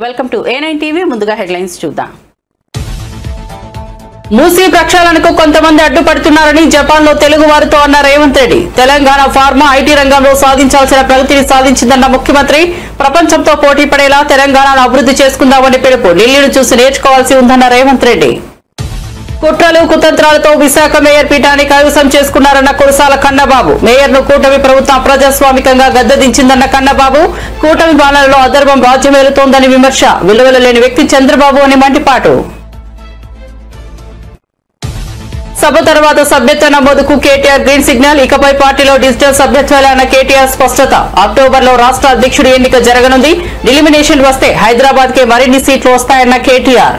Welcome to A9 TV. ముందుగా headlines చూద్దాం. మూసీ ప్రక్షాళనకు కొంతమంది అడ్డుపడుతున్నారని జపాన్లో తెలుగు వారితో అన్న రేవంత్ రెడ్డి. తెలంగాణ ఫార్మా ఐటీ రంగంలో సాధించాల్సిన ప్రగతిని సాధించిందన్న ముఖ్యమంత్రి. ప్రపంచంతో పోటీ పడేలా తెలంగాణను అభివృద్ధి చేసుకుందామని పిలుపు. ఢిల్లీని చూసి నేర్చుకోవాల్సి ఉందన్న రేవంత్ రెడ్డి. కుట్రలు కుతంత్రాలతో విశాఖ మేయర్ పీఠాన్ని కైవసం చేసుకున్నారన్న కురసాల కన్నబాబు. మేయర్ను కూటమి ప్రభుత్వం అప్రజాస్వామికంగా గద్దెదించిందన్న కన్నబాబు. కూటమి పాలనలో అధర్మం రాజ్యమేలుతోందని విమర్శ. విలువలు లేని వ్యక్తి చంద్రబాబు అని మండిపాటు. సభ తర్వాత సభ్యత్వ నమోదుకు కేటీఆర్ గ్రీన్ సిగ్నల్. ఇకపై పార్టీలో డిజిటల్ సభ్యత్వాలే అన్న కేటీఆర్ స్పష్టత. అక్టోబర్లో రాష్ట్ర అధ్యక్షుడి ఎన్నిక జరగనుంది. ఎలిమినేషన్ వస్తే హైదరాబాద్ కే మరిన్ని సీట్లు వస్తాయన్న కేటీఆర్.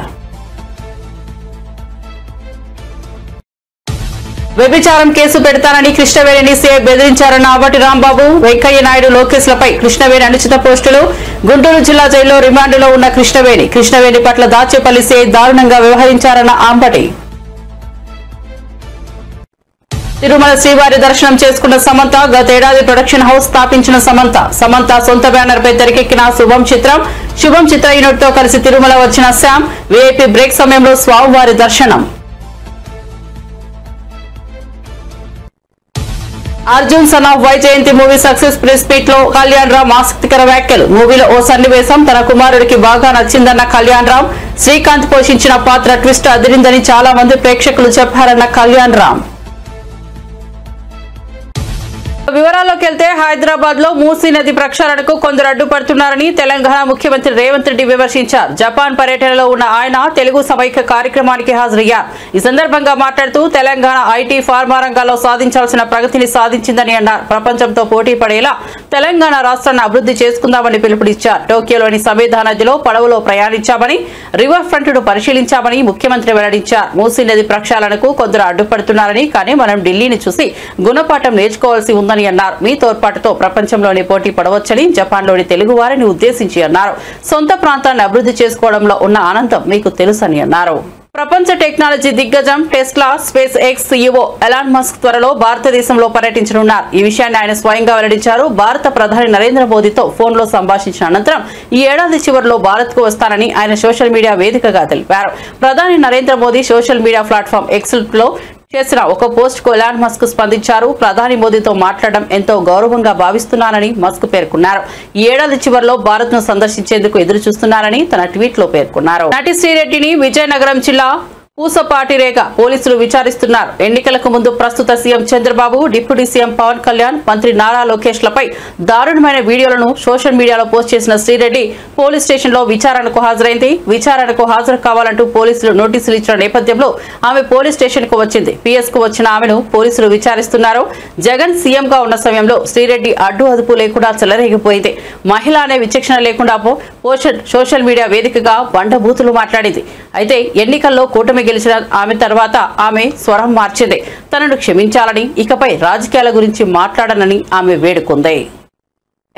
వ్యభిచారం కేసు పెడతానని కృష్ణవేణిని సీఐ బెదిరించారన్న ఆబటి రాంబాబు. వెంకయ్య నాయుడు లోకేశ్లపై కృష్ణవేణి అనుచిత పోస్టులు. గుంటూరు జిల్లా జైల్లో రిమాండ్లో ఉన్న కృష్ణవేణి పట్ల దాచేపల్లి సీఐ దారుణంగా వ్యవహరించారన్న ఆంబటి. తిరుమల శ్రీవారి దర్శనం చేసుకున్న సమంత. గతేడాది ప్రొడక్షన్ హౌస్ స్థాపించిన సమంత సొంత బ్యానర్ పై తెరకెక్కిన శుభం చిత్ర యూనిట్ తో కలిసి తిరుమల వచ్చిన శ్యామ్. వీఐపీ బ్రేక్ సమయంలో స్వామివారి దర్శనం. Arjun son of Vyjayanthi movie success press meet లో కళ్యాణ్ రామ్ ఆసక్తికర వ్యాఖ్యలు. మూవీలో ఓ సన్నివేశం తన కుమారుడికి బాగా నచ్చిందన్న కళ్యాణ్ రామ్. శ్రీకాంత్ పోషించిన పాత్ర ట్విస్ట్ అదిరిందని చాలా మంది ప్రేక్షకులు చెప్పారన్న కళ్యాణ్ రామ్. వివరాల్లోకి వెళ్తే హైదరాబాద్ లో మూసీ నది ప్రక్షాళనకు కొందరు అడ్డుపడుతున్నారని తెలంగాణ ముఖ్యమంత్రి రేవంత్ రెడ్డి విమర్శించారు. జపాన్ పర్యటనలో ఉన్న ఆయన తెలుగు సమైక్య కార్యక్రమానికి హాజరయ్యారు. ఈ సందర్భంగా మాట్లాడుతూ తెలంగాణ ఐటీ ఫార్మా రంగాల్లో సాధించాల్సిన ప్రగతిని సాధించిందని అన్నారు. ప్రపంచంతో పోటీ పడేలా తెలంగాణ రాష్ట్రాన్ని అభివృద్ధి చేసుకుందామని పిలుపునిచ్చారు. టోక్యోలోని సమేధా నదిలో పడవలో ప్రయాణించామని, రివర్ ఫ్రంట్ ను పరిశీలించామని ముఖ్యమంత్రి వెల్లడించారు. మూసీ నది ప్రక్షాళనకు కొందరు అడ్డుపడుతున్నారని, కానీ మనం ఢిల్లీని చూసి గుణపాఠం నేర్చుకోవాల్సి ఉందని అన్నారు. మీ తోడ్పాటుతో ప్రపంచంలోని పోటీ పడవచ్చని జపాన్లోని తెలుగు వారిని ఉద్దేశించి అన్నారు. సొంత ప్రాంతాన్ని అభివృద్ధి చేసుకోవడంలో ఉన్న ఆనందం మీకు తెలుసని అన్నారు. ప్రపంచ టెక్నాలజీ దిగ్గజం Tesla space X CEO Elon Musk త్వరలో భారతదేశంలో పర్యటించనున్నారు. ఈ విషయాన్ని ఆయన స్వయంగా వెల్లడించారు. భారత ప్రధాని నరేంద్ర మోదీతో ఫోన్ లో సంభాషించిన అనంతరం ఈ ఏడాది చివరిలో భారత్ కు వస్తానని ఆయన సోషల్ మీడియా వేదికగా తెలిపారు. ప్రధాని Narendra Modi social media platform X లో చేసిన ఒక పోస్ట్ కు ఎలాన్ మస్క్ స్పందించారు. ప్రధాని మోదీతో మాట్లాడడం ఎంతో గౌరవంగా భావిస్తున్నానని మస్క్ పేర్కొన్నారు. ఈ ఏడాది చివరిలో భారత్ ను సందర్శించేందుకు ఎదురు చూస్తున్నారని తన ట్వీట్ లో పేర్కొన్నారు. నటి శ్రీరెడ్డిని విజయనగరం జిల్లా పూసపాటిరేగ పోలీసులు విచారిస్తున్నారు. ఎన్నికలకు ముందు ప్రస్తుత CM Chandrababu, deputy CM Pavan Kalyan, మంత్రి నారా లోకేష్లపై దారుణమైన వీడియోలను సోషల్ మీడియాలో పోస్ట్ చేసిన శ్రీరెడ్డి పోలీస్ స్టేషన్ లో విచారణకు హాజరైంది. విచారణకు హాజరు కావాలంటూ పోలీసులు నోటీసులు ఇచ్చిన నేపథ్యంలో ఆమె పోలీస్ స్టేషన్ కు వచ్చింది. పిఎస్ కు వచ్చిన ఆమెను పోలీసులు విచారిస్తున్నారు. జగన్ సీఎం గా ఉన్న సమయంలో శ్రీరెడ్డి అడ్డు అదుపు లేకుండా చెలరేగిపోయింది. మహిళ అనే విచక్షణ లేకుండా సోషల్ మీడియా వేదికగా బండబూతులు మాట్లాడింది. అయితే ఎన్నికల్లో కూటమి గెలిచిన ఆమె తర్వాత ఆమె స్వరం మార్చింది. తనను క్షమించాలని, ఇకపై రాజకీయాల గురించి మాట్లాడనని ఆమె వేడుకుంది.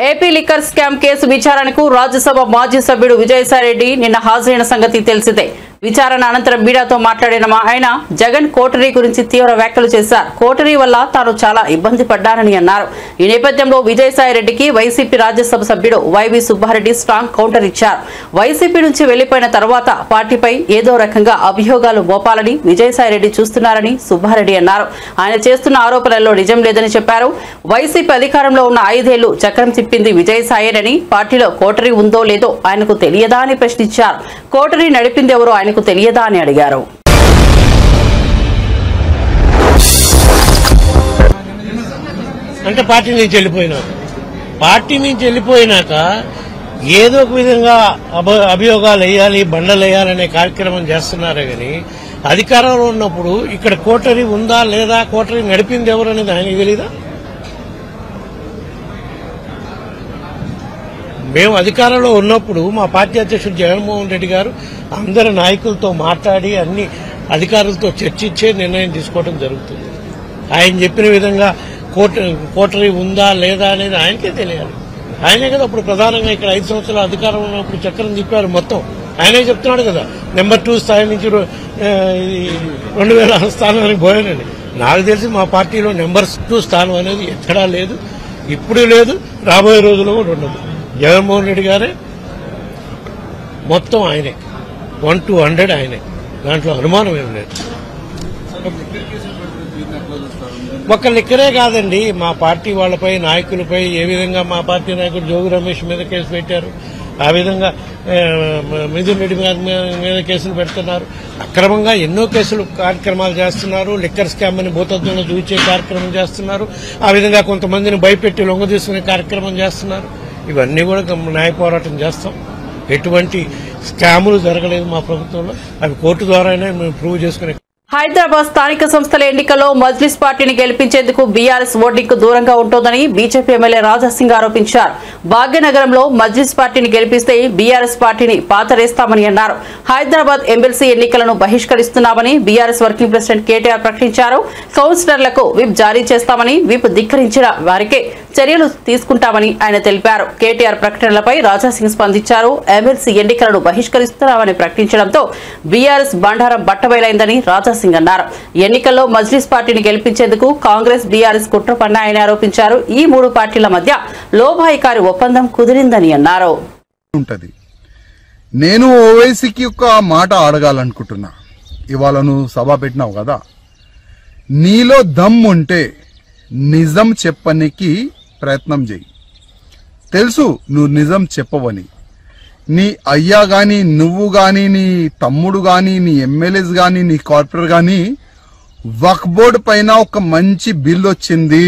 ఏపీ లిక్కర్ స్కామ్ కేసు విచారణకు రాజ్యసభ మాజీ సభ్యుడు విజయసాయిరెడ్డి నిన్న హాజరైన సంగతి తెలిసిందే. విచారణ అనంతరం మీడియాతో మాట్లాడిన ఆయన జగన్ కోటరీ గురించి తీవ్ర వ్యాఖ్యలు చేశారు. కోటరీ వల్ల తాను చాలా ఇబ్బంది పడ్డానని అన్నారు. ఈ నేపథ్యంలో విజయసాయిరెడ్డికి వైసీపీ రాజ్యసభ సభ్యుడు వైవి సుబ్బారెడ్డి స్ట్రాంగ్ కౌంటర్ ఇచ్చారు. వైసీపీ నుంచి వెళ్లిపోయిన తర్వాత పార్టీపై ఏదో రకంగా అభియోగాలు మోపాలని విజయసాయిరెడ్డి చూస్తున్నారని సుబ్బారెడ్డి అన్నారు. ఆయన చేస్తున్న ఆరోపణల్లో నిజం లేదని చెప్పారు. వైసీపీ అధికారంలో ఉన్న 5 ఏళ్లు చక్రం తిప్పింది విజయసాయిరేనని, పార్టీలో కోటరీ ఉందో లేదో ఆయనకు తెలియదా అని ప్రశ్నించారు. కోటరీ నడిపింది ఎవరో ఆయనకు తెలియదా అని అడిగారు. అంటే పార్టీ నుంచి వెళ్ళిపోయినాక ఏదో ఒక విధంగా అభియోగాలు వేయాలి, బండలు వేయాలనే కార్యక్రమం చేస్తున్నారే గాని అధికారంలో ఉన్నప్పుడు ఇక్కడ కోటరీ ఉందా లేదా, కోటరీ నడిపింది ఎవరు అనేది ఆయనకి తెలీదా? మేము అధికారంలో ఉన్నప్పుడు మా పార్టీ అధ్యక్షుడు జగన్మోహన్ రెడ్డి గారు అందరి నాయకులతో మాట్లాడి అన్ని అధికారులతో చర్చించే నిర్ణయం తీసుకోవడం జరుగుతుంది. ఆయన చెప్పిన విధంగా కోటరీ ఉందా లేదా అనేది ఆయనకే తెలియాలి. ఆయనే కదా అప్పుడు ప్రధానంగా ఇక్కడ 5 సంవత్సరాల అధికారంలో ఉన్నప్పుడు చక్రం తిప్పారు మొత్తం. ఆయనే చెప్తున్నాడు కదా నెంబర్ 2 స్థాయి నుంచి 2000 స్థానానికి పోయానండి. నాకు తెలిసి మా పార్టీలో నెంబర్ 2 స్థానం అనేది ఎక్కడా లేదు, ఇప్పుడు లేదు, రాబోయే రోజుల్లో కూడా ఉండదు. జగన్మోహన్ రెడ్డి గారే మొత్తం ఆయనే 1 to 100 ఆయనే, దాంట్లో అనుమానం ఏం లేదు. ఒక్క లిక్కరే కాదండి, మా పార్టీ వాళ్ళపై నాయకులపై ఏ విధంగా మా పార్టీ నాయకుడు జోగి రమేష్ మీద కేసు పెట్టారు, ఆ విధంగా మిథున్ రెడ్డి మీద కేసులు పెడుతున్నారు, అక్రమంగా ఎన్నో కేసులు కార్యక్రమాలు చేస్తున్నారు, లిక్కర్ స్కామ్ అని భూతద్దంలో చూపించే కార్యక్రమం చేస్తున్నారు, ఆ విధంగా కొంతమందిని భయపెట్టి లొంగ తీసుకునే కార్యక్రమం చేస్తున్నారు. ఇవన్నీ కూడా న్యాయ పోరాటం చేస్తాం. ఎటువంటి స్కాములు జరగలేదు మా ప్రభుత్వంలో, అవి కోర్టు ద్వారానే మేము ప్రూవ్ చేసుకునే. హైదరాబాద్ స్థానిక సంస్థల ఎన్నికల్లో మజ్లిస్ పార్టీని గెలిపించేందుకు బీఆర్ఎస్ ఓటింగ్ దూరంగా ఉంటోందని బీజేపీ ఎమ్మెల్యే రాజాసింగ్ ఆరోపించారు. భాగ్యనగరంలో మజ్లిస్ పార్టీని గెలిపిస్తే బీఆర్ఎస్ పార్టీని పాతరేస్తామని అన్నారు. హైదరాబాద్ ఎమ్మెల్సీ ఎన్నికలను బహిష్కరిస్తున్నామని బీఆర్ఎస్ వర్కింగ్ ప్రెసిడెంట్ కేటీఆర్ ప్రకటించారు. కౌన్సిలర్లకు విప్ జారీ చేస్తామని, విప్ ధిక్కరించిన వారికే చర్యలు తీసుకుంటామని ఆయన తెలిపారు. కేటీఆర్ ప్రకటనలపై రాజాసింగ్ స్పందించారు. ఎమ్మెల్సీ ఎన్నికలను బహిష్కరిస్తున్నామని ప్రకటించడంతో బీఆర్ఎస్ బండారం బట్టబయలైందని రాజాసింగ్ అన్నారు. ఎన్నికల్లో మజ్లిస్ పార్టీని గెలిపించేందుకు కాంగ్రెస్ బీఆర్ఎస్ కుట్ర పన్నాయని ఆరోపించారు. ఈ మూడు పార్టీల మధ్య లోపాయికారి ఒప్పందం కుదిరిందని అన్నారు. నేను ఓవైసీకి ఒక మాట అడగాలనుకుంటున్నా. ఇవాళ నువ్వు సభ పెట్టినావు కదా, నీలో దమ్ ఉంటే నిజం చెప్పనికి ప్రయత్నం చేయి. తెలుసు నువ్వు నిజం చెప్పవని. నీ అయ్యా గాని, నువ్వు గాని, నీ తమ్ముడు గాని, నీ ఎమ్మెల్యేస్ గాని, నీ కార్పొరేటర్ గాని వక్ఫ్ బోర్డు పైన ఒక మంచి బిల్ వచ్చింది,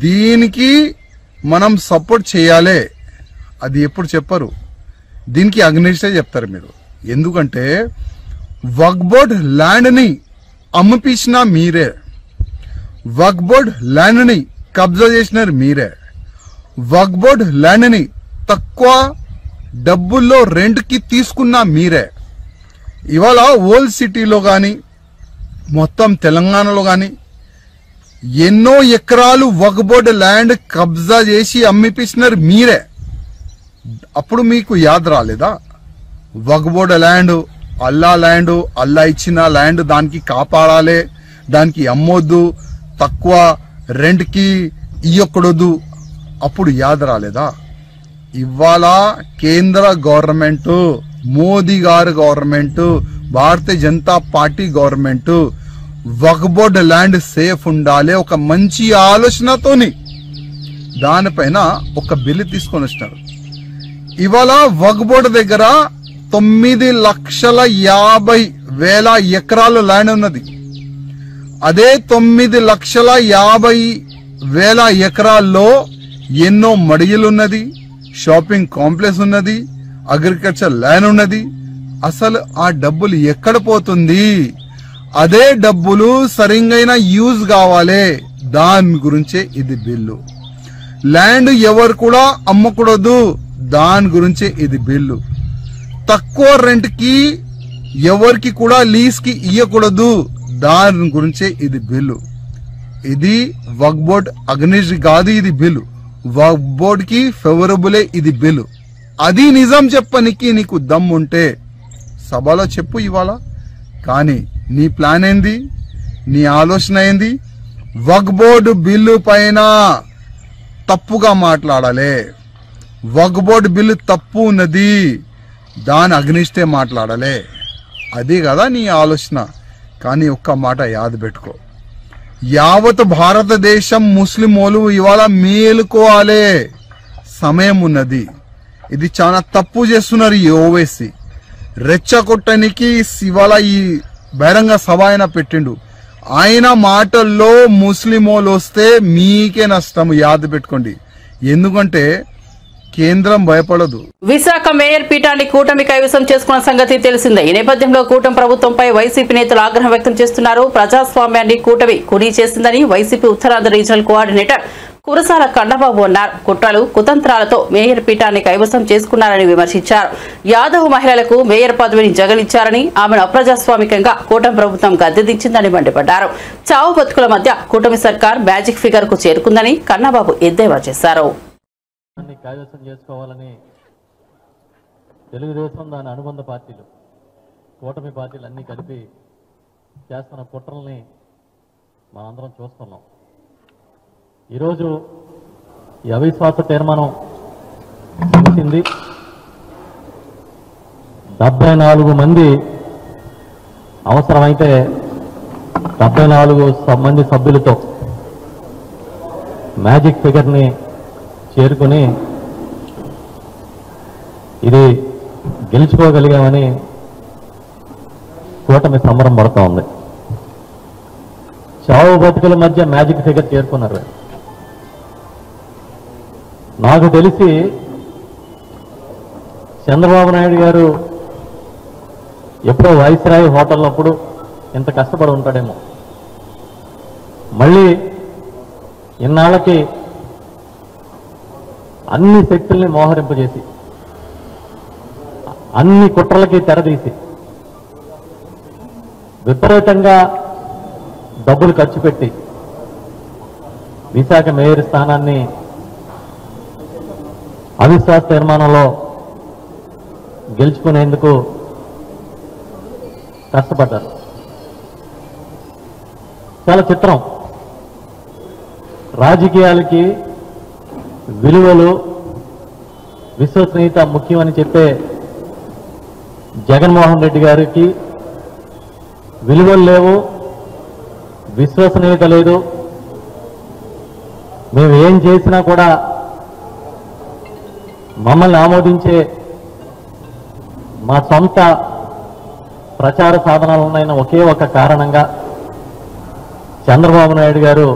దీనికి మనం సపోర్ట్ చేయాలి. అది ఎప్పుడు చెప్పరు, దీనికి అగ్నిస్టే చెప్తారు మీరు. ఎందుకంటే వక్ఫ్ బోర్డు ల్యాండ్ ని అమ్మిపించినా మీరే, వక్ఫ్ బోర్డు ల్యాండ్ ని కబ్జా చేసినారు మీరే, వక్ఫ్ బోర్డు ల్యాండ్ ని తక్కువ డబ్బుల్లో రెంట్ కి తీసుకున్నా మీరే. ఇవాళ ఓల్డ్ సిటీలో గాని, మొత్తం తెలంగాణలో గాని ఎన్నో ఎకరాలు వక్ఫ్ బోర్డు ల్యాండ్ కబ్జా చేసి అమ్మిపిస్తున్నారు మీరే. అప్పుడు మీకు యాద్ రాలేదా? వక్ఫ్ బోర్డు ల్యాండ్ అల్లా ఇచ్చిన ల్యాండ్, దానికి కాపాడాలి, దానికి అమ్మొద్దు, తక్కువ రెంట్ కి ఇయ్యకూడదు. అప్పుడు యాద్ రాలేదా? ఇవాళ కేంద్ర గవర్నమెంట్, మోదీ గారి government, Bharatiya Janata party government వక్ఫ్ బోర్డు ల్యాండ్ సేఫ్ ఉండాలి ఒక మంచి ఆలోచనతోని దానిపైన ఒక బిల్లు తీసుకొని వచ్చినారు. ఇవాళ వక్ఫ్ బోర్డు దగ్గర 9,50,000 ఎకరాలు ల్యాండ్ ఉన్నది. అదే 9,50,000 ఎకరాల్లో ఎన్నో మడియలున్నది, షాపింగ్ కాంప్లెక్స్ ఉన్నది, అగ్రికల్చర్ ల్యాండ్ ఉన్నది. అసలు ఆ డబ్బులు ఎక్కడ పోతుంది? అదే డబ్బులు సరిగైన యూజ్ కావాలి, దాని గురించే ఇది బిల్లు. ల్యాండ్ ఎవరు కూడా అమ్మకూడదు, దాని గురించే ఇది బిల్లు. తక్కువ రెంట్ కి ఎవరికి కూడా లీజ్ కి ఇయ్యకూడదు, దాని గురించే ఇది బిల్లు. ఇది వక్ఫ్ బోర్డ్ అగ్నిస్ట్ కాదు, ఇది బిల్లు. వక్ఫ్ బోర్డ్ కి ఫేవరబులే ఇది బిల్లు. అది నిజం చెప్పనికి నీకు దమ్ ఉంటే సభలో చెప్పు ఇవాళ. కానీ నీ ప్లాన్ ఏంది? నీ ఆలోచన ఏంది? వక్ఫ్ బోర్డు బిల్లు పైన తప్పుగా మాట్లాడాలి. వక్ఫ్ బోర్డు బిల్లు తప్పు ఉన్నది, దాని అగ్నిస్టే మాట్లాడాలి. అది కదా నీ ఆలోచన. కానీ ఒక్క మాట యాద పెట్టుకో, యావత్ భారతదేశం ముస్లిమోలు ఇవాళ మేలుకోవాలి, సమయం ఉన్నది. ఇది చాలా తప్పు చేస్తున్నారు ఈ ఓవైసీ. రెచ్చగొట్టడానికి ఇవాళ ఈ బహిరంగ సభ ఆయన పెట్టిండు. ఆయన మాటల్లో ముస్లిమోలు వస్తే మీకే నష్టం, యాద పెట్టుకోండి. ఎందుకంటే కేంద్రం భయపడదు. విశాఖ మేయర్ పీఠాన్ని కూటమి కైవసం చేసుకున్న సంగతి తెలిసిందే. ఈ నేపథ్యంలో కూటమి ప్రభుత్వంపై వైసీపీ నేతలు ఆగ్రహం వ్యక్తం చేస్తున్నారు. ప్రజాస్వామ్యాన్ని కూటమి కునీ చేసిందని YCP Uttarandhra regional coordinator Kurasala Kannababu అన్నారు. కుట్రలు కుతంత్రాలతో మేయర్ పీఠాన్ని కైవసం చేసుకున్నారని విమర్శించారు. యాదవ్ మహిళలకు మేయర్ పదవిని జగన్ ఇచ్చారని, ఆమెను అప్రజాస్వామికంగా కూటమి ప్రభుత్వం గద్దెదించిందని మండిపడ్డారు. చావు బతుకుల మధ్య కూటమి సర్కార్ మ్యాజిక్ ఫిగర్ కు చేరుకుందని కన్నబాబు ఎద్దేవా చేశారు. కైవసం చేసుకోవాలని తెలుగుదేశం, దాని అనుబంధ పార్టీలు, కూటమి పార్టీలు అన్నీ కలిపి చేస్తున్న కుట్రల్ని మనందరం చూస్తున్నాం. ఈరోజు ఈ అవిశ్వాస తీర్మానం ముగిసింది. 74 మంది అవసరమైతే 74 మంది సభ్యులతో మ్యాజిక్ ఫిగర్ని చేరుకుని ఇది గెలుచుకోగలిగామని కూటమి సంబరం పడుతూ ఉంది. చావు బతుకుల మధ్య మ్యాజిక్ ఫిగర్ చేరుకున్నారు. నాకు తెలిసి చంద్రబాబు నాయుడు గారు ఎప్పుడో వైస్రాయ్ హోటల్నప్పుడు ఇంత కష్టపడి ఉంటాడేమో. మళ్ళీ ఇన్నాళ్ళకి అన్ని శక్తుల్ని మోహరింపజేసి అన్ని కుట్రలకి తెరదీసి విపరీతంగా డబ్బులు ఖర్చు పెట్టి విశాఖ మేయర్ స్థానాన్ని అవిశ్వాస తీర్మానంలో గెలుచుకునేందుకు కష్టపడ్డారు. చాలా చిత్రం. రాజకీయాలకి విలువలు విశ్వసనీయత ముఖ్యమని చెప్పే జగన్మోహన్ రెడ్డి గారికి విలువలు లేవు, విశ్వసనీయత లేదు. మేము ఏం చేసినా కూడా మమ్మల్ని ఆమోదించే మా సొంత ప్రచార సాధనాలు ఉన్నాయన్న ఒకే ఒక కారణంగా చంద్రబాబు నాయుడు గారు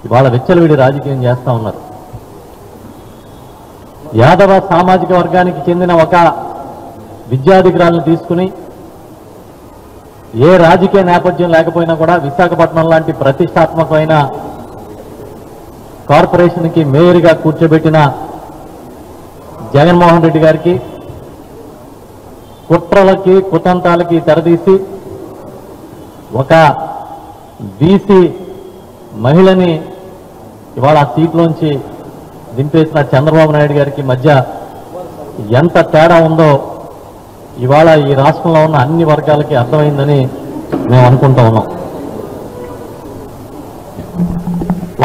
ఇవాళ విచ్చలవిడి రాజకీయం చేస్తూ ఉన్నారు. యాదవ సామాజిక వర్గానికి చెందిన ఒక విద్యాధికారులను తీసుకుని ఏ రాజకీయ నేపథ్యం లేకపోయినా కూడా విశాఖపట్నం లాంటి ప్రతిష్టాత్మకమైన కార్పొరేషన్కి మేయర్గా కూర్చోబెట్టిన జగన్మోహన్ రెడ్డి గారికి కుట్రలకి కుతంత్రాలకి తెరదీసి ఒక బీసీ మహిళని ఇవాళ ఆ సీట్లోంచి దింపేసిన చంద్రబాబు నాయుడు గారికి మధ్య ఎంత తేడా ఉందో ఇవాళ ఈ రాష్ట్రంలో ఉన్న అన్ని వర్గాలకి అర్థమైందని మేము అనుకుంటా ఉన్నాం.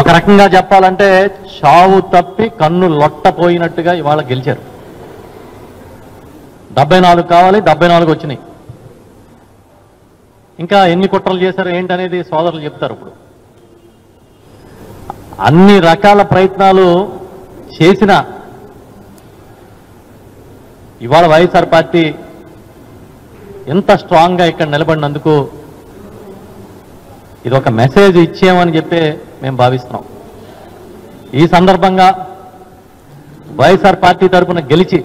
ఒక రకంగా చెప్పాలంటే చావు తప్పి కన్ను లొట్టపోయినట్టుగా ఇవాళ గెలిచారు. 74 కావాలి, 74 వచ్చినాయి. ఇంకా ఎన్ని కుట్రలు చేశారు ఏంటనేది సోదరులు చెప్తారు. ఇప్పుడు అన్ని రకాల ప్రయత్నాలు చేసిన ఇవాళ వైఎస్ఆర్ పార్టీ ఎంత స్ట్రాంగ్గా ఇక్కడ నిలబడినందుకు ఇది ఒక మెసేజ్ ఇచ్చామని చెప్పి మేము భావిస్తున్నాం. ఈ సందర్భంగా వైఎస్ఆర్ పార్టీ తరఫున గెలిచి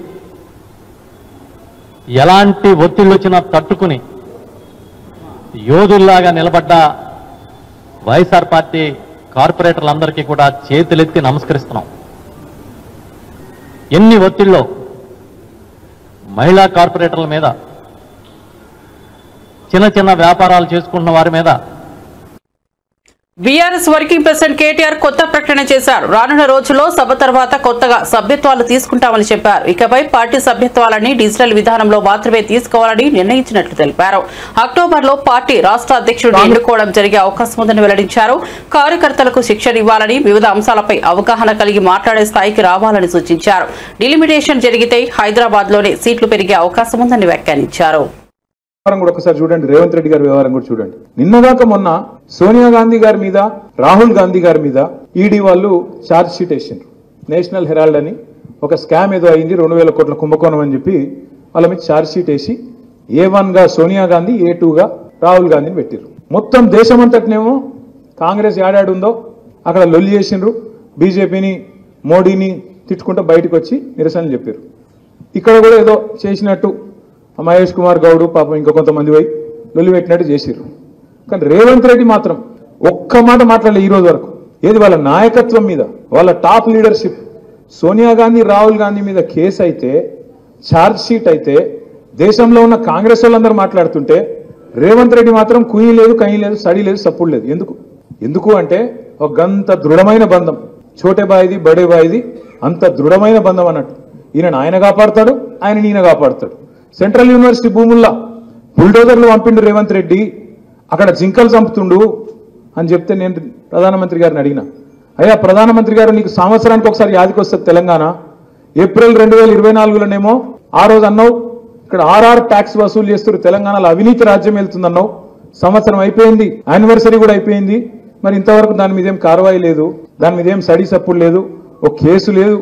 ఎలాంటి ఒత్తిళ్ళు వచ్చినా తట్టుకుని యోధుల్లాగా నిలబడ్డ వైఎస్ఆర్ పార్టీ కార్పొరేటర్లందరికీ కూడా చేతులెత్తి నమస్కరిస్తున్నాం. ఎన్ని ఒత్తిళ్ళు మహిళా కార్పొరేటర్ల మీద, చిన్న చిన్న వ్యాపారాలు చేసుకుంటున్న వారి మీద. బీఆర్ఎస్ వర్కింగ్ ప్రెసిడెంట్ కేటీఆర్ కొత్త ప్రకటన చేశారు. రానున్న రోజుల్లో సభ తర్వాత కొత్తగా సభ్యత్వాలు తీసుకుంటామని చెప్పారు. ఇకపై పార్టీ సభ్యత్వాలని డిజిటల్ విధానంలో మాత్రమే తీసుకోవాలని నిర్ణయించినట్లు తెలిపారు. అక్టోబర్లో పార్టీ రాష్ట్ర అధ్యక్షుడిని ఎన్నుకోవడం జరిగే అవకాశం ఉందని వెల్లడించారు. కార్యకర్తలకు శిక్షణ ఇవ్వాలని, వివిధ అంశాలపై అవగాహన కలిగి మాట్లాడే స్థాయికి రావాలని సూచించారు. డిలిమిటేషన్ జరిగితే హైదరాబాద్ లోనే సీట్లు పెరిగే అవకాశం ఉందని వ్యాఖ్యానించారు. కూడా ఒకసారి చూడండి, రేవంత్ రెడ్డి గారి వ్యవహారం కూడా చూడండి. నిన్నదాకా మొన్న సోనియా గాంధీ గారి మీద, రాహుల్ గాంధీ గారి మీద ఈడీ వాళ్ళు ఛార్జ్ షీట్ వేసిండ్రు. నేషనల్ హెరాల్డ్ అని ఒక స్కామ్ ఏదో అయింది, 2000 కోట్ల కుంభకోణం అని చెప్పి వాళ్ళ మీద ఛార్జ్ షీట్ వేసి A1 గా సోనియా గాంధీ, A2 గా రాహుల్ గాంధీని పెట్టిరు. మొత్తం దేశమంతటినేమో కాంగ్రెస్ ఏడాడుందో అక్కడ లొల్లి చేసిండ్రు. బీజేపీని, మోడీని తిట్టుకుంటూ బయటకు వచ్చి నిరసనలు చెప్పారు. ఇక్కడ కూడా ఏదో చేసినట్టు మహేష్ కుమార్ గౌడ్ పాపం ఇంకా కొంతమంది పోయి లొల్లి పెట్టినట్టు చేసిర్రు. కానీ రేవంత్ రెడ్డి మాత్రం ఒక్క మాట మాట్లాడలే ఈ రోజు వరకు. ఏది వాళ్ళ నాయకత్వం మీద, వాళ్ళ టాప్ లీడర్షిప్, సోనియా గాంధీ, రాహుల్ గాంధీ మీద కేసు అయితే, ఛార్జ్ షీట్ అయితే, దేశంలో ఉన్న కాంగ్రెస్ వాళ్ళందరూ మాట్లాడుతుంటే రేవంత్ రెడ్డి మాత్రం కుయి లేదు, కయి లేదు, సడి లేదు, సప్పుడు లేదు. ఎందుకు అంటే ఒక గంత దృఢమైన బంధం, చోటే బాయిది బడే బాయిది, అంత దృఢమైన బంధం అన్నట్టు. ఆయన కాపాడుతాడు, ఆయన ఈయన కాపాడుతాడు. సెంట్రల్ యూనివర్సిటీ భూముల్లో బుల్డోజర్లు పంపిండు రేవంత్ రెడ్డి, అక్కడ జింకలు చంపుతుండు అని చెప్తే నేను ప్రధానమంత్రి గారిని అడిగిన, అయ్యా ప్రధానమంత్రి గారు నీకు సంవత్సరానికి ఒకసారి యాదికి వస్తుంది తెలంగాణ. ఏప్రిల్ 2024లోనేమో ఆ రోజు అన్నావు ఇక్కడ ఇక్కడ ఆర్ఆర్ ట్యాక్స్ వసూలు చేస్తారు, తెలంగాణలో అవినీతి రాజ్యం వెళ్తుందన్నావు. సంవత్సరం అయిపోయింది, యానివర్సరీ కూడా అయిపోయింది. మరి ఇంతవరకు దాని మీద ఏం కార్వాయి లేదు, దాని మీద ఏం స్టడీ సపోర్ట్ లేదు, ఒక కేసు లేదు.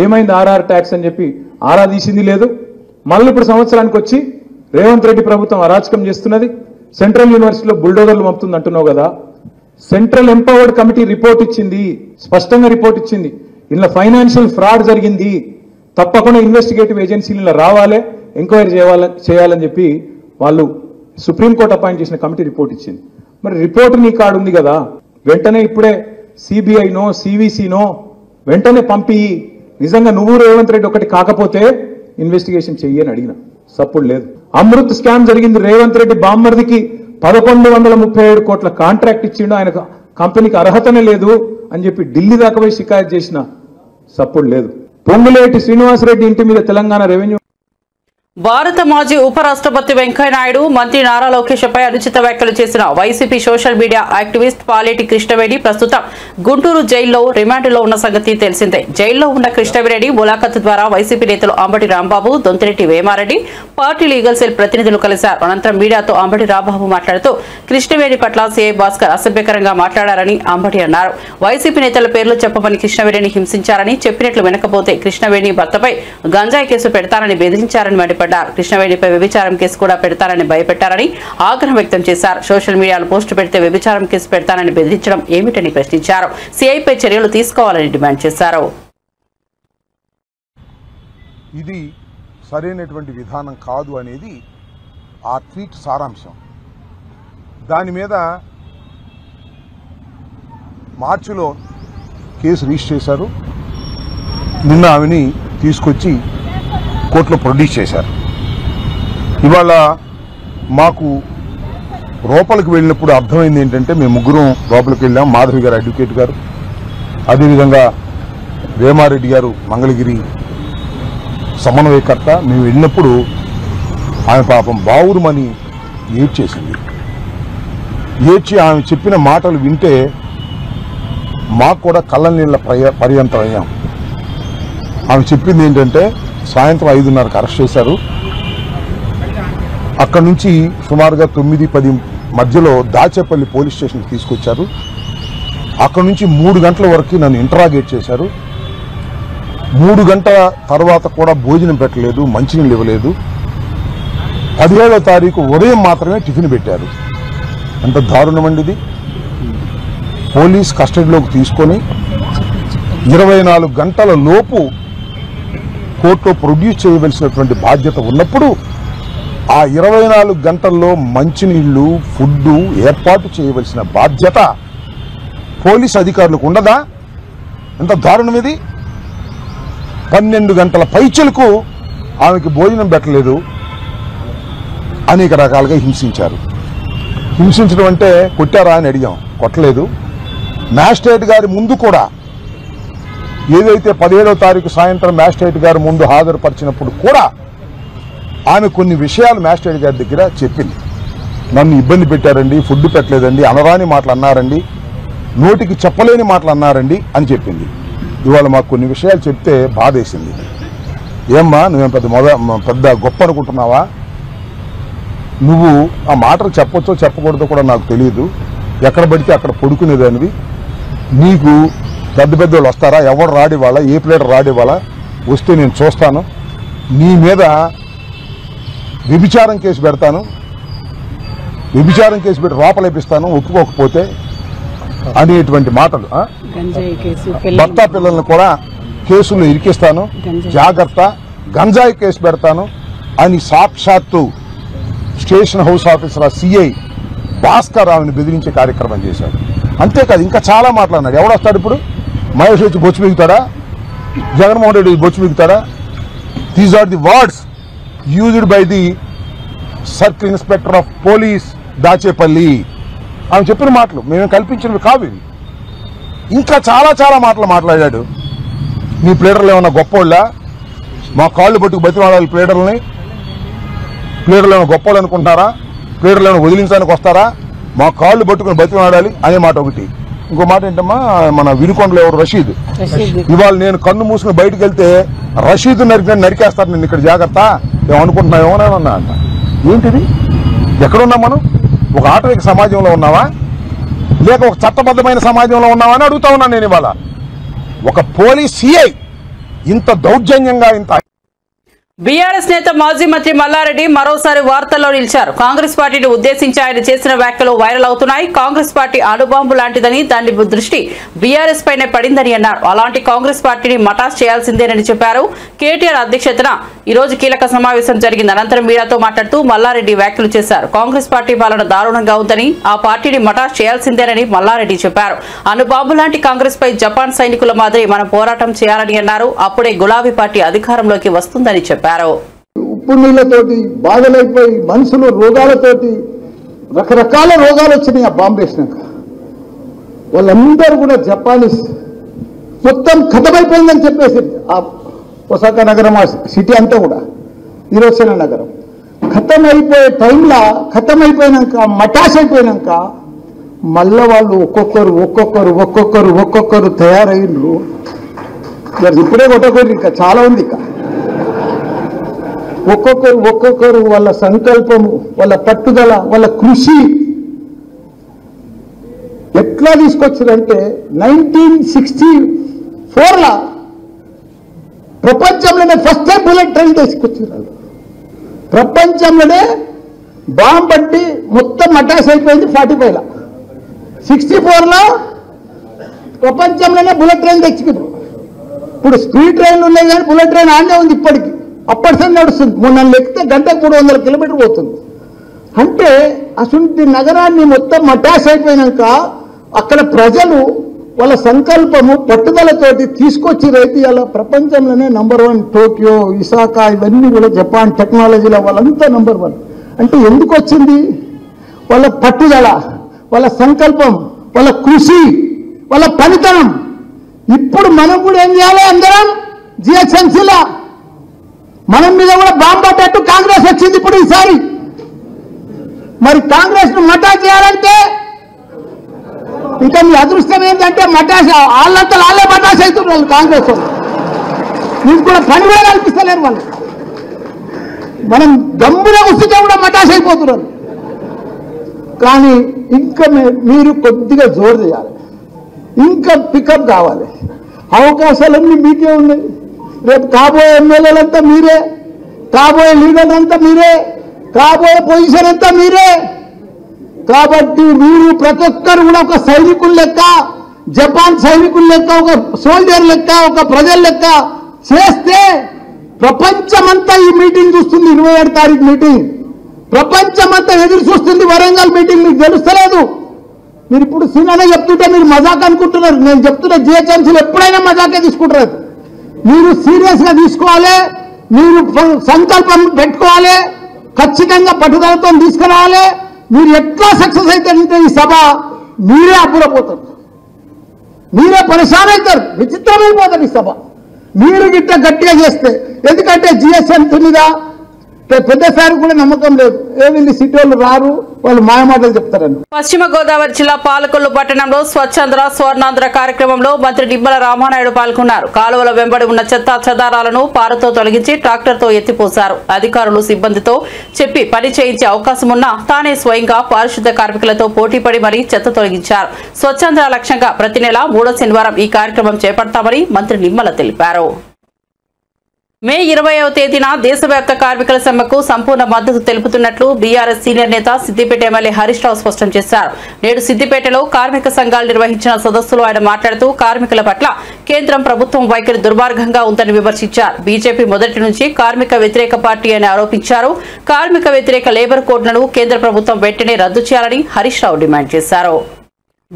ఏమైంది ఆర్ఆర్ ట్యాక్స్ అని చెప్పి ఆరా తీసింది లేదు. మళ్ళీ ఇప్పుడు సంవత్సరానికి వచ్చి రేవంత్ రెడ్డి ప్రభుత్వం అరాచకం చేస్తున్నది, సెంట్రల్ యూనివర్సిటీలో బుల్డోజర్లు పంపుతుంది అంటున్నావు కదా. సెంట్రల్ ఎంపవర్డ్ కమిటీ రిపోర్ట్ ఇచ్చింది, స్పష్టంగా రిపోర్ట్ ఇచ్చింది. ఇలా ఫైనాన్షియల్ ఫ్రాడ్ జరిగింది, తప్పకుండా ఇన్వెస్టిగేటివ్ ఏజెన్సీలు ఇలా రావాలి, ఎంక్వైరీ చేయాలని చెప్పి వాళ్ళు సుప్రీంకోర్టు అపాయింట్ చేసిన కమిటీ రిపోర్ట్ ఇచ్చింది. మరి రిపోర్ట్ నీ కాడు ఉంది కదా, వెంటనే ఇప్పుడే సిబిఐనో సివిసినో వెంటనే పంపి, నిజంగా నువ్వు రేవంత్ రెడ్డి ఒకటి కాకపోతే ఇన్వెస్టిగేషన్ చెయ్యని అడిగిన, సప్పుడు లేదు. అమృత్ స్కామ్ జరిగింది, రేవంత్ రెడ్డి బామ్మర్దికి 1137 కోట్ల కాంట్రాక్ట్ ఇచ్చిండు, ఆయన కంపెనీకి అర్హతనే లేదు అని చెప్పి ఢిల్లీ దాకా పోయి షికాయత్ చేసిన, సప్పుడు లేదు. పొంగులేటి శ్రీనివాసరెడ్డి ఇంటి మీద తెలంగాణ రెవెన్యూ. భారత మాజీ ఉపరాష్ట్రపతి వెంకయ్యనాయుడు మంత్రి నారా లోకేష్పై అనుచిత వ్యాఖ్యలు చేసిన YCP social media activist Paleti Krishnaveni ప్రస్తుతం గుంటూరు జైల్లో రిమాండ్లో ఉన్న సంగతి తెలిసిందే. జైల్లో ఉన్న కృష్ణవేణి ములాఖతు ద్వారా వైసీపీ నేతలు Ambati Rambabu, Dontireddy Vemareddy, party legal cell ప్రతినిధులు కలిశారు. అనంతరం మీడియాతో అంబటి రాంబాబు మాట్లాడుతూ కృష్ణవేణి పట్ల సీఐ భాస్కర్ అసభ్యకరంగా మాట్లాడారని అంబటి అన్నారు. వైసీపీ నేతల పేర్లు చెప్పమని కృష్ణవేణిని హింసించారని, చెప్పినట్లు వినకపోతే కృష్ణవేణి భర్తపై గంజాయి కేసు పెడతారని బెదిరించారని మండిపడ్డారు. కృష్ణవేణిపై వ్యభిచారం కేసు కూడా పెడతారని భయపెట్టారని ఆగ్రహం వ్యక్తం చేశారు. సోషల్ మీడియాలో పోస్టు పెడితే వ్యభిచారం కేసు పెడతానని బెదిరించడం ఏమిటని ప్రశ్నించారు. సీఐపై చర్యలు తీసుకోవాలని డిమాండ్ చేశారు. ఇది సరైనటువంటి విధానం కాదు అనేది ఆ ట్వీట్ సారాంశం. దాని మీద మార్చిలో కేసు రిజిస్టర్ చేశారు. నిన్న ఆమెని తీసుకొచ్చి కోర్టులో ప్రొడ్యూస్ చేశారు. ఇవాళ మాకు లోపలికి వెళ్ళినప్పుడు అర్థమైంది ఏంటంటే, మేము ముగ్గురం లోపలికి వెళ్ళాం. మాధవి గారు అడ్వకేట్ గారు, అదేవిధంగా వేమారెడ్డి గారు మంగళగిరి సమన్వయకర్త. మేము వెళ్ళినప్పుడు ఆమె పాపం బావురుమని ఏడ్చేసింది. ఏడ్చి ఆమె చెప్పిన మాటలు వింటే మాకు కూడా కళ్ళ నీళ్ళ పర్యంతం అయ్యాం. ఆమె చెప్పింది ఏంటంటే, సాయంత్రం 5:30కి అరెస్ట్ చేశారు. అక్కడి నుంచి సుమారుగా 9-10 మధ్యలో దాచేపల్లి పోలీస్ స్టేషన్కి తీసుకొచ్చారు. అక్కడి నుంచి 3 గంటల వరకు నన్ను ఇంటరాగేట్ చేశారు. 3 గంటల తర్వాత కూడా భోజనం పెట్టలేదు, మంచినీళ్ళు ఇవ్వలేదు. 17వ తారీఖు ఉదయం మాత్రమే టిఫిన్ పెట్టారు. ఎంత దారుణమండి ఇది. పోలీస్ కస్టడీలోకి తీసుకొని 24 గంటల లోపు కోర్టులో ప్రొడ్యూస్ చేయవలసినటువంటి బాధ్యత ఉన్నప్పుడు ఆ 24 గంటల్లో మంచినీళ్లు, ఫుడ్ ఏర్పాటు చేయవలసిన బాధ్యత పోలీస్ అధికారులకు ఉండదా? ఎంత దారుణం ఇది. 12 గంటల పైచలకు ఆమెకి భోజనం పెట్టలేదు. అనేక రకాలుగా హింసించారు. హింసించడం అంటే కొట్టారా అని అడిగాం, కొట్టలేదు. మ్యాజిస్ట్రేట్ గారి ముందు కూడా ఏదైతే 17వ తారీఖు సాయంత్రం మ్యాజిస్ట్రేట్ గారి ముందు హాజరుపరిచినప్పుడు కూడా ఆమె కొన్ని విషయాలు మ్యాజిస్ట్రేట్ గారి దగ్గర చెప్పింది. నన్ను ఇబ్బంది పెట్టారండి, ఫుడ్ పెట్టలేదండి, అనరాని మాటలు అన్నారండి, నోటికి చెప్పలేని మాటలు అన్నారండి అని చెప్పింది. ఇవాళ మాకు కొన్ని విషయాలు చెప్తే బాధేసింది. ఏమ్మా నువ్వేం పెద్ద గొప్ప అనుకుంటున్నావా? నువ్వు ఆ మాటలు చెప్పొచ్చో చెప్పకూడదో కూడా నాకు తెలియదు. ఎక్కడ పడితే అక్కడ పడుకునేదానివి. నీకు పెద్ద పెద్దోళ్ళు వస్తారా? ఎవరు రాడివాళ్ళ, ఏ ప్లేటర్ రాడివాళ్ళ? వస్తే నేను చూస్తాను, నీ మీద వ్యభిచారం కేసు పెడతాను, వ్యభిచారం కేసు పెట్టి లోపలేపిస్తాను ఒప్పుకోకపోతే అనేటువంటి మాటలు. భర్త పిల్లల్ని కూడా కేసుల్లో ఇరికిస్తాను, జాగ్రత్త, గంజాయి కేసు పెడతాను అని సాక్షాత్తు station house officer CI Bhaskar రావుని బెదిరించే కార్యక్రమం చేశాడు. అంతేకాదు ఇంకా చాలా మాట్లాడినాడు. ఎవడొస్తాడు ఇప్పుడు? మహేష్ వచ్చి బొచ్చు మిగుతాడా? జగన్మోహన్ రెడ్డి బొచ్చు మిగుతాడా? These are the words used by the circle inspector of police Dachepalli. ఆమె చెప్పిన మాటలు మేము కల్పించినవి కావు ఇవి. ఇంకా చాలా చాలా మాటలు మాట్లాడాడు. మీ ప్లేడర్లు ఏమన్నా గొప్పోళ్ళ? మా కాళ్ళు పట్టుకు బతిమాడాలి ప్లేడర్లని? ప్లేడర్లు ఏమైనా గొప్పోళ్ళు అనుకుంటున్నారా? ప్లేడర్లు ఏమైనా వదిలించడానికి వస్తారా? మా కాళ్ళు పట్టుకుని బతిమాడాలి అనే మాట ఒకటి. ఇంకో మాట ఏంటమ్మా, మన వినుకొండలో ఎవరు రషీద్, ఇవాళ నేను కన్ను మూసుకుని బయటకు వెళ్తే రషీద్ నరికేస్తారు, నేను ఇక్కడ జాగ్రత్త ఏమనుకుంటున్నావు ఏమన్నా అంట. ఏంటిది? ఎక్కడున్నాం మనం? ఒక ఆటవిక సమాజంలో ఉన్నావా లేక ఒక చట్టబద్ధమైన సమాజంలో ఉన్నావా అని అడుగుతా ఉన్నాను నేను ఇవాళ. ఒక పోలీస్ సిఐ ఇంత దౌర్జన్యంగా ఇంత బీఆర్ఎస్ నేత మాజీ మంత్రి మల్లారెడ్డి మరోసారి వార్తల్లో నిలిచారు. కాంగ్రెస్ పార్టీని ఉద్దేశించి ఆయన చేసిన వ్యాఖ్యలు వైరల్ అవుతున్నాయి. కాంగ్రెస్ పార్టీ అణుబాంబు లాంటిదని దాని దృష్టి బీఆర్ఎస్ పైనే పడిందని అన్నారు. అలాంటి కాంగ్రెస్ పార్టీని మటాస్ చేయాల్సిందేనని చెప్పారు. కేటీఆర్ అధ్యక్షతన ఈ రోజు కీలక సమావేశం జరిగింది. అనంతరం మీడియాతో మాట్లాడుతూ మల్లారెడ్డి వ్యాఖ్యలు చేశారు. కాంగ్రెస్ పార్టీ పాలన దారుణంగా ఉందని ఆ పార్టీని మటాస్ చేయాల్సిందేనని మల్లారెడ్డి చెప్పారు. అణుబాంబు లాంటి కాంగ్రెస్ పై జపాన్ సైనికుల మాదిరి మనం పోరాటం చేయాలని అన్నారు. అప్పుడే గులాబీ పార్టీ అధికారంలోకి వస్తుందని చెప్పారు. ఉప్పు నీళ్లతోటి బాధలైపోయి మనుషులు రోగాలతోటి రకరకాల రోగాలు వచ్చినాయి. ఆ బాంబు వేసినాక వాళ్ళందరూ కూడా జపానీస్ మొత్తం ఖతమైపోయిందని చెప్పేసి ఆ ఒసాకా నగరం, ఆ సిటీ అంతా కూడా హిరోషిమా నగరం ఖతమైపోయే టైంలో ఖతమైపోయినాక మటాష్ అయిపోయినాక మళ్ళా వాళ్ళు ఒక్కొక్కరు తయారైండ్రు. ఇప్పుడే కొట్టకూడదు, ఇంకా చాలా ఉంది. ఇంకా ఒక్కొక్కరు వాళ్ళ సంకల్పము, వాళ్ళ పట్టుదల, వాళ్ళ కృషి ఎట్లా తీసుకొచ్చారంటే 1964 ప్రపంచంలోనే ఫస్ట్ టైం బుల్లెట్ ట్రైన్ తీసుకొచ్చారు. ప్రపంచంలోనే బాంబు పట్టి మొత్తం అటాచ్ అయిపోయింది 45 64 ప్రపంచంలోనే బుల్లెట్ ట్రైన్ తెచ్చుకున్నారు. ఇప్పుడు స్పీడ్ ట్రైన్లు ఉన్నాయి కానీ బుల్లెట్ ట్రైన్ ఆనే ఉంది ఇప్పటికి. అప్పటిసరి నడుస్తుంది. మొన్న ఎక్కితే గంటకు 300 కిలోమీటర్లు పోతుంది. అంటే అసలు నగరాన్ని మొత్తం అటాచ్ అయిపోయినాక అక్కడ ప్రజలు వాళ్ళ సంకల్పము పట్టుదలతోటి తీసుకొచ్చి రైతు అలా ప్రపంచంలోనే #1 టోక్యో, ఇసాకా ఇవన్నీ కూడా జపాన్ టెక్నాలజీలో వాళ్ళంతా #1. అంటే ఎందుకు వచ్చింది? వాళ్ళ పట్టుదల, వాళ్ళ సంకల్పం, వాళ్ళ కృషి, వాళ్ళ పనితనం. ఇప్పుడు మనం కూడా ఏం చేయాలి? అందరం జిహెచ్ఎంసీలో మనం మీద కూడా బాంబు పట్టేట్టు కాంగ్రెస్ వచ్చింది ఇప్పుడు ఈసారి. మరి కాంగ్రెస్ ను మటా చేయాలంటే ఇంకా మీ అదృష్టం ఏంటంటే మటాష్ వాళ్ళంతా వాళ్ళే మటాష్ అవుతున్నారు కాంగ్రెస్ వాళ్ళు. మీకు కూడా పని కూడా కల్పిస్తలేరు వాళ్ళు. మనం గమ్మున వస్తుంటే కూడా మటాష్ అయిపోతున్నారు. కానీ ఇంకా మీరు కొద్దిగా జోరు చేయాలి, ఇంకా పికప్ కావాలి. అవకాశాలన్నీ మీకే ఉన్నాయి. రేపు కాబోయే ఎమ్మెల్యేలంతా మీరే, కాబోయే లీడర్ అంతా మీరే, కాబోయే పొజిషన్ అంతా మీరే. కాబట్టి మీరు ప్రతి ఒక్కరు కూడా ఒక సైనికుల లెక్క, జపాన్ సైనికుల లెక్క, ఒక సోల్జర్ లెక్క, ఒక ప్రజల లెక్క చేస్తే ప్రపంచమంతా ఈ మీటింగ్ చూస్తుంది. 27 తారీఖు మీటింగ్ ప్రపంచమంతా ఎదురు చూస్తుంది. వరంగల్ మీటింగ్ మీకు తెలుస్తలేదు. మీరు ఇప్పుడు సినిమానే చెప్తుంటే మీరు మజాక్ అనుకుంటున్నారు. నేను చెప్తున్నా జిహెచ్ఎంసీలు ఎప్పుడైనా మజాకే తీసుకుంటారు. మీరు సీరియస్ గా తీసుకోవాలి. మీరు సంకల్పం పెట్టుకోవాలి. ఖచ్చితంగా పట్టుదలతో తీసుకురావాలి. మీరు ఎట్లా సక్సెస్ అవుతారంటే ఈ సభ మీరే అప్పుడపోతారు, మీరే పరేషాన్ అవుతారు, విచిత్రమైపోతారు ఈ సభ మీరు గిట్ట గట్టిగా చేస్తే. ఎందుకంటే జిహెచ్ఎంసీ మీద పెద్దసారి కూడా నమ్మకం లేదు. వీళ్ళు సిటీ వాళ్ళు రారు, వాళ్ళు మాయమాటలు చెప్తారని. పశ్చిమ గోదావరి జిల్లా పాలకొల్లు పట్టణంలో స్వచ్ఛంద్ర స్వర్ణాంధ్ర కార్యక్రమంలో మంత్రి నిమ్మల రామానాయుడు పాల్గొన్నారు. కాలువల వెంబడి ఉన్న చెత్త చెదారాలను పారతో తొలగించి ట్రాక్టర్తో ఎత్తిపోశారు. అధికారులు సిబ్బందితో చెప్పి పని చేయించే అవకాశం ఉన్నా తానే స్వయంగా పారిశుద్ధ కార్మికులతో పోటీపడి మరీ చెత్త తొలగించారు. స్వచ్ఛంద్ర లక్ష్యంగా ప్రతి నెల 3వ శనివారం ఈ కార్యక్రమం చేపడతామని మంత్రి నిమ్మల తెలిపారు. మే 20వ తేదీన దేశవ్యాప్త కార్మికుల సమ్మెకు సంపూర్ణ మద్దతు తెలుపుతున్నట్లు బీఆర్ఎస్ సీనియర్ నేత సిద్దిపేట ఎమ్మెల్యే హరీష్ రావు స్పష్టం చేశారు. నేడు సిద్దిపేటలో కార్మిక సంఘాలు నిర్వహించిన సదస్సులో ఆయన మాట్లాడుతూ కార్మికుల పట్ల కేంద్రం ప్రభుత్వం వైఖరి దుర్మార్గంగా ఉందని విమర్శించారు. బీజేపీ మొదటి నుంచి కార్మిక వ్యతిరేక పార్టీ అని ఆరోపించారు. కార్మిక వ్యతిరేక లేబర్ కోడ్లను కేంద్ర ప్రభుత్వం వెంటనే రద్దు చేయాలని హరీష్ రావు డిమాండ్ చేశారు.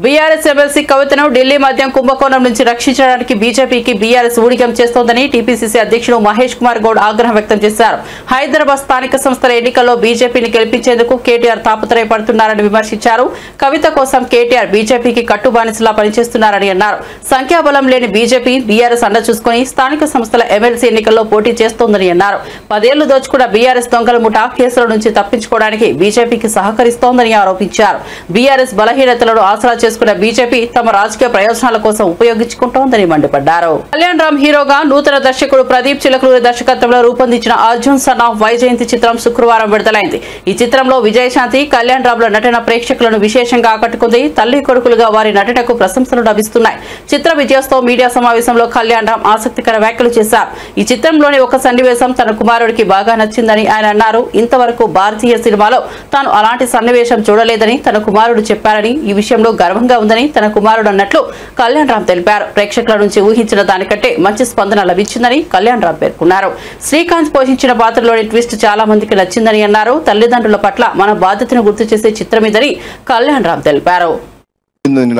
బీఆర్ఎస్ ఎమ్మెల్సీ కవితను ఢిల్లీ మద్యం కుంభకోణం నుంచి రక్షించడానికి బీజేపీకి బీఆర్ఎస్ ఊడిగం చేస్తోందని టీపీసీసీ అధ్యక్షుడు మహేష్ కుమార్ గౌడ్ ఆగ్రహం వ్యక్తం చేశారు. హైదరాబాద్ స్థానిక సంస్థల ఎన్నికల్లో బీజేపీని గెలిపించేందుకు కేటీఆర్ తాపత్రయపడుతున్నారని విమర్శించారు. కవిత కోసం కేటీఆర్ బీజేపీకి కట్టుబానిసలా పనిచేస్తున్నారని అన్నారు. సంఖ్యాబలం లేని బీజేపీ బీఆర్ఎస్ అండ చూసుకుని స్థానిక సంస్థల ఎమ్మెల్సీ ఎన్నికల్లో పోటీ చేస్తోందని అన్నారు. 10 ఏళ్లు దోచుకున్న బీఆర్ఎస్ దొంగల ముఠా కేసుల నుంచి తప్పించుకోవడానికి బీజేపీకి సహకరిస్తోందని ఆరోపించారు. బీఆర్ఎస్ బలహీనతలను ఆసరా చేసుకున్న బీజేపీ తమ రాజకీయ ప్రయోజనాల కోసం ఉపయోగించుకుంటోందని మండిపడ్డారు. కళ్యాణ్ రామ్ హీరోగా నూతన దర్శకుడు ప్రదీప్ చిలకలూరి దర్శకత్వంలో రూపొందించిన అర్జున్ సన్ ఆఫ్ వైజయంతి చిత్రం శుక్రవారం విడుదలైంది. ఈ చిత్రంలో విజయశాంతి, కళ్యాణ్ రామ్ ల నటన ప్రేక్షకులను విశేషంగా ఆకట్టుకుంది. తల్లి కొడుకులుగా వారి నటనకు ప్రశంసలు లభిస్తున్నాయి. చిత్ర విజయోత్సవ మీడియా సమావేశంలో కళ్యాణ్ రామ్ ఆసక్తికర వ్యాఖ్యలు చేశారు. ఈ చిత్రంలోని ఒక సన్నివేశం తన కుమారుడికి బాగా నచ్చిందని ఆయన అన్నారు. ఇంతవరకు భారతీయ సినిమాలో తాను అలాంటి సన్నివేశం చూడలేదని తన కుమారుడు చెప్పారని, ఈ విషయంలో గర్వంగా ఉందని తన కుమారుడు అన్నట్లు కళ్యాణ్ రామ్ తెలిపారు. ప్రేక్షకుల నుంచి ఊహించిన దానికంటే మంచి స్పందన లభించిందని కళ్యాణ్ రామ్ పేర్కొన్నారు. శ్రీకాంత్ పోషించిన పాత్రలోని ట్విస్ట్ చాలా మందికి నచ్చిందని అన్నారు. తల్లిదండ్రుల పట్ల మన బాధ్యతను గుర్తు చేసే చిత్రమిదని కళ్యాణ్ రామ్ తెలిపారు.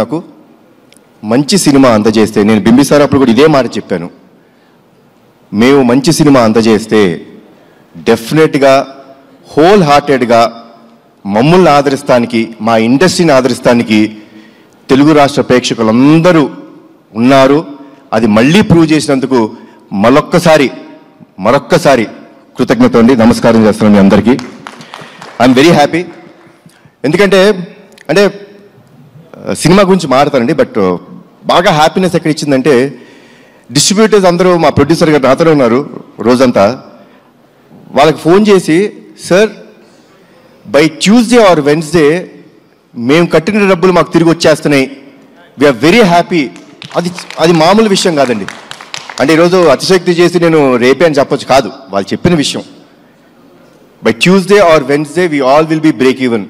నాకు మంచి సినిమా అందజేస్తే, నేను బింబిసార్ అప్పుడు కూడా ఇదే మాట చెప్పాను, మేము మంచి సినిమా అందజేస్తే డెఫినెట్గా హోల్ హార్టెడ్గా మమ్మల్ని ఆదరిస్తానికి, మా ఇండస్ట్రీని ఆదరిస్తానికి తెలుగు రాష్ట్ర ప్రేక్షకులందరూ ఉన్నారు. అది మళ్ళీ ప్రూవ్ చేసినందుకు మరొక్కసారి కృతజ్ఞత అండి, నమస్కారం చేస్తున్నాను మీ అందరికీ. I'm very happy. ఎందుకంటే సినిమా గురించి మాట్లాడతానండి, బట్ బాగా హ్యాపీనెస్ ఎక్కడ ఇచ్చిందంటే డిస్ట్రిబ్యూటర్స్ అందరూ, మా ప్రొడ్యూసర్ గారు నాతోనే ఉన్నారు రోజంతా, వాళ్ళకి ఫోన్ చేసి, sir by Tuesday or Wednesday మేము కట్టిన డబ్బులు మాకు తిరిగి వచ్చేస్తున్నాయి, వీఆర్ వెరీ హ్యాపీ. అది మామూలు విషయం కాదండి. అంటే ఈరోజు అతిశక్తి చేసి నేను రేపే అని చెప్పొచ్చు కాదు, వాళ్ళు చెప్పిన విషయం. By Tuesday or Wednesday we all will be break even.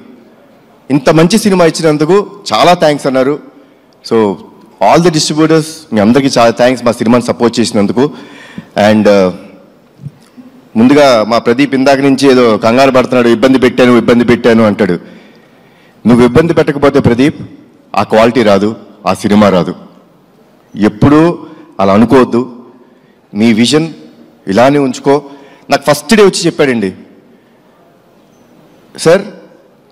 ఇంత మంచి సినిమా ఇచ్చినందుకు చాలా థ్యాంక్స్ అన్నారు. సో ఆల్ ది డిస్ట్రిబ్యూటర్స్, మీ అందరికీ చాలా థ్యాంక్స్ మా సినిమాని సపోర్ట్ చేసినందుకు. అండ్ ముందుగా మా ప్రదీప్ ఇందాక నుంచి ఏదో కంగారు పడుతున్నాడు, ఇబ్బంది పెట్టాను అంటాడు. నువ్వు ఇబ్బంది పెట్టకపోతే ప్రదీప్ ఆ క్వాలిటీ రాదు, ఆ సినిమా రాదు. ఎప్పుడూ అలా అనుకోవద్దు, నీ విజన్ ఇలానే ఉంచుకో. నాకు ఫస్ట్ డే వచ్చి చెప్పాడండి, సార్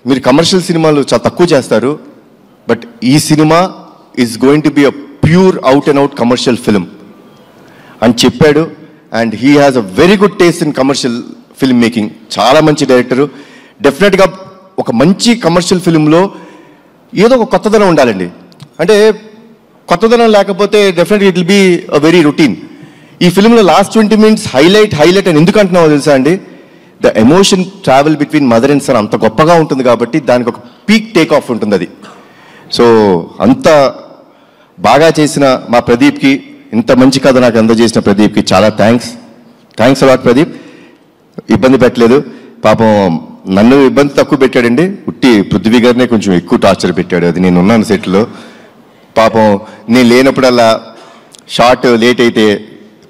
మీరు కమర్షియల్ సినిమాలు చాలా తక్కువ చేస్తారు, బట్ ఈ cinema is going to be a pure out and out commercial film అని చెప్పాడు. And he has a very good taste in commercial film making. చాలా మంచి డైరెక్టరు. డెఫినెట్గా ఒక మంచి కమర్షియల్ ఫిల్మ్లో ఏదో ఒక కొత్తదనం ఉండాలండి. అంటే కొత్తదనం లేకపోతే డెఫినెట్గా it will be a very routine. ఈ ఫిల్మ్లో లాస్ట్ 20 minutes హైలైట్ అని ఎందుకు అంటున్నావో తెలుసా అండి? The emotion travel between mother and son అంత గొప్పగా ఉంటుంది కాబట్టి దానికి ఒక పీక్ టేక్ ఆఫ్ ఉంటుంది అది. సో అంత బాగా చేసిన మా ప్రదీప్కి, ఇంత మంచి కథ నాకు అందజేసిన ప్రదీప్కి చాలా థ్యాంక్స్ అలాట్ ప్రదీప్. ఇబ్బంది పెట్టలేదు పాపం, నన్ను ఇబ్బంది తక్కువ పెట్టాడండి, ఉట్టి పృథ్వీ గారినే కొంచెం ఎక్కువ టార్చర్ పెట్టాడు. అది నేను ఉన్నాను సెట్లో, పాపం నేను లేనప్పుడల్లా షార్ట్ లేట్ అయితే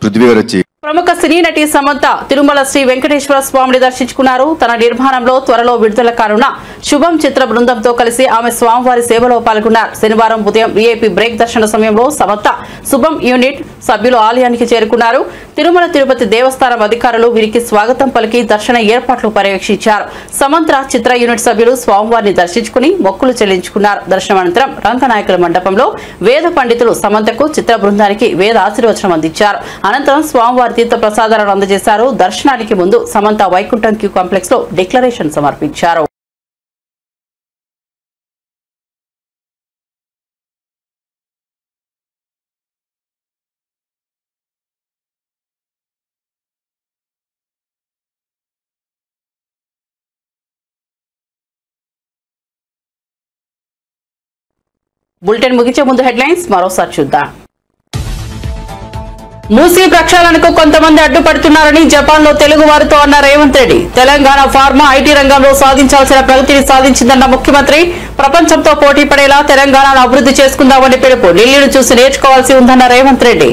పృథ్వీ గారు వచ్చి. ప్రముఖ సినీ నటి సమంత తిరుమల శ్రీ వెంకటేశ్వర స్వామిని దర్శించుకున్నారు. తన నిర్మాణంలో త్వరలో విడుదల కానున్న శుభం చిత్ర బృందంతో కలిసి ఆమె స్వామివారి సేవలో పాల్గొన్నారు. శనివారం ఉదయం వీఐపీ బ్రేక్ దర్శన సమయంలో సమంత శుభం యూనిట్ సభ్యులు ఆలయానికి చేరుకున్నారు. తిరుమల తిరుపతి దేవస్థానం అధికారులు వీరికి స్వాగతం పలికి దర్శన ఏర్పాట్లు పర్యవేక్షించారు. సమంత చిత్ర యూనిట్ సభ్యులు స్వామివారిని దర్శించుకుని మొక్కులు చెల్లించుకున్నారు. దర్శనం అనంతరం రంగనాయకుల మండపంలో వేద పండితులు సమంతకు చిత్ర బృందానికి వేద ఆశీర్వచనం అందించారు. అనంతరం స్వామివారి తీర్థ ప్రసాదాలను అందజేశారు. దర్శనానికి ముందు సమంత వైకుంఠం క్యూ కాంప్లెక్స్ లో డిక్లరేషన్ సమర్పించారు. బులెటిన్ ముగించే ముందు హెడ్లైన్స్ మరోసారి చూద్దాం. మూసీ ప్రక్షాళనకు కొంతమంది అడ్డుపడుతున్నారని జపాన్ లో తెలుగు వారితో అన్న రేవంత్ రెడ్డి. తెలంగాణ ఫార్మా ఐటీ రంగంలో సాధించాల్సిన ప్రగతిని సాధించిందన్న ముఖ్యమంత్రి. ప్రపంచంతో పోటీ పడేలా తెలంగాణను అభివృద్ధి చేసుకుందామని పిలుపు. ఢిల్లీని చూసి నేర్చుకోవాల్సి ఉందన్న రేవంత్ రెడ్డి.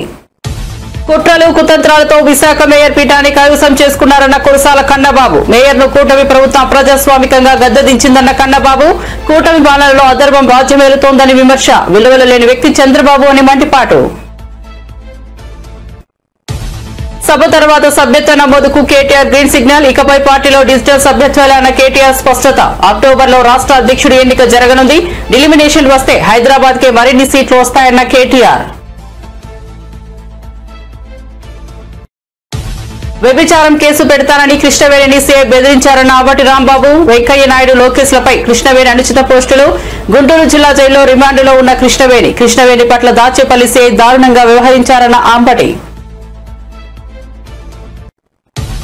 కుట్రలు కుతంత్రాలతో విశాఖ మేయర్ పీఠాన్ని కైవసం చేసుకున్నారన్న కురసాల కన్నబాబు. మేయర్ను కూటమి ప్రభుత్వం అప్రజాస్వామికంగా గద్దెదించిందన్న కన్నబాబు. కూటమి పాలనలో అధర్మం రాజ్యమేలుతోందని విమర్శ. విలువలు లేని వ్యక్తి చంద్రబాబు అని మండిపాటు. సభ తర్వాత సభ్యత్వ నమోదుకు కేటీఆర్ గ్రీన్ సిగ్నల్. ఇకపై పార్టీలో డిజిటల్ సభ్యత్వాలే అన్న కేటీఆర్ స్పష్టత. అక్టోబర్లో రాష్ట్ర అధ్యక్షుడి ఎన్నిక జరగనుంది. ఎలిమినేషన్ వస్తే హైదరాబాద్ కే మరిన్ని సీట్లు వస్తాయన్న కేటీఆర్. వ్యభిచారం కేసు పెడతానని కృష్ణవేణిని సీఐ బెదిరించారన్న ఆవటి రాంబాబు, వెంకయ్య నాయుడు, లోకేష్లపై కృష్ణవేణి అనుచిత పోస్టులు. గుంటూరు జిల్లా జైల్లో రిమాండ్లో ఉన్న కృష్ణవేణి పట్ల దాచేపల్లి సీఐ దారుణంగా వ్యవహరించారన్న ఆంబటి.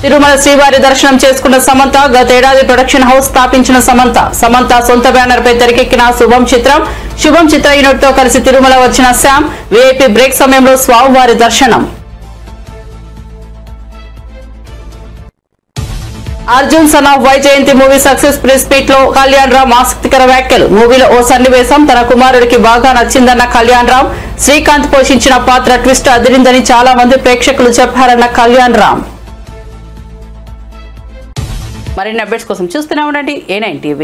తిరుమల శ్రీవారి దర్శనం చేసుకున్న సమంత, గతేడాది ప్రొడక్షన్ హౌస్ స్థాపించిన సమంత సొంత బ్యానర్ పై తెరకెక్కిన శుభం చిత్ర యూనిట్ తో కలిసి తిరుమల వచ్చిన శ్యామ్, వీఐపీ బ్రేక్ సమయంలో స్వామివారి దర్శనం. Arjun son of Vyjayanthi movie success press meet లో కళ్యాణ్ రామ్ ఆసక్తికర వ్యాఖ్యలు. మూవీలో ఓ సన్నివేశం తన కుమారుడికి బాగా నచ్చిందన్న కళ్యాణ్ రామ్, శ్రీకాంత్ పోషించిన పాత్ర ట్విస్ట్ అదిరిందని చాలా మంది ప్రేక్షకులు చెప్పారన్న కళ్యాణ్ రామ్. మరిన్ని అప్డేట్స్ కోసం చూస్తూనే ఉండండి A9 TV.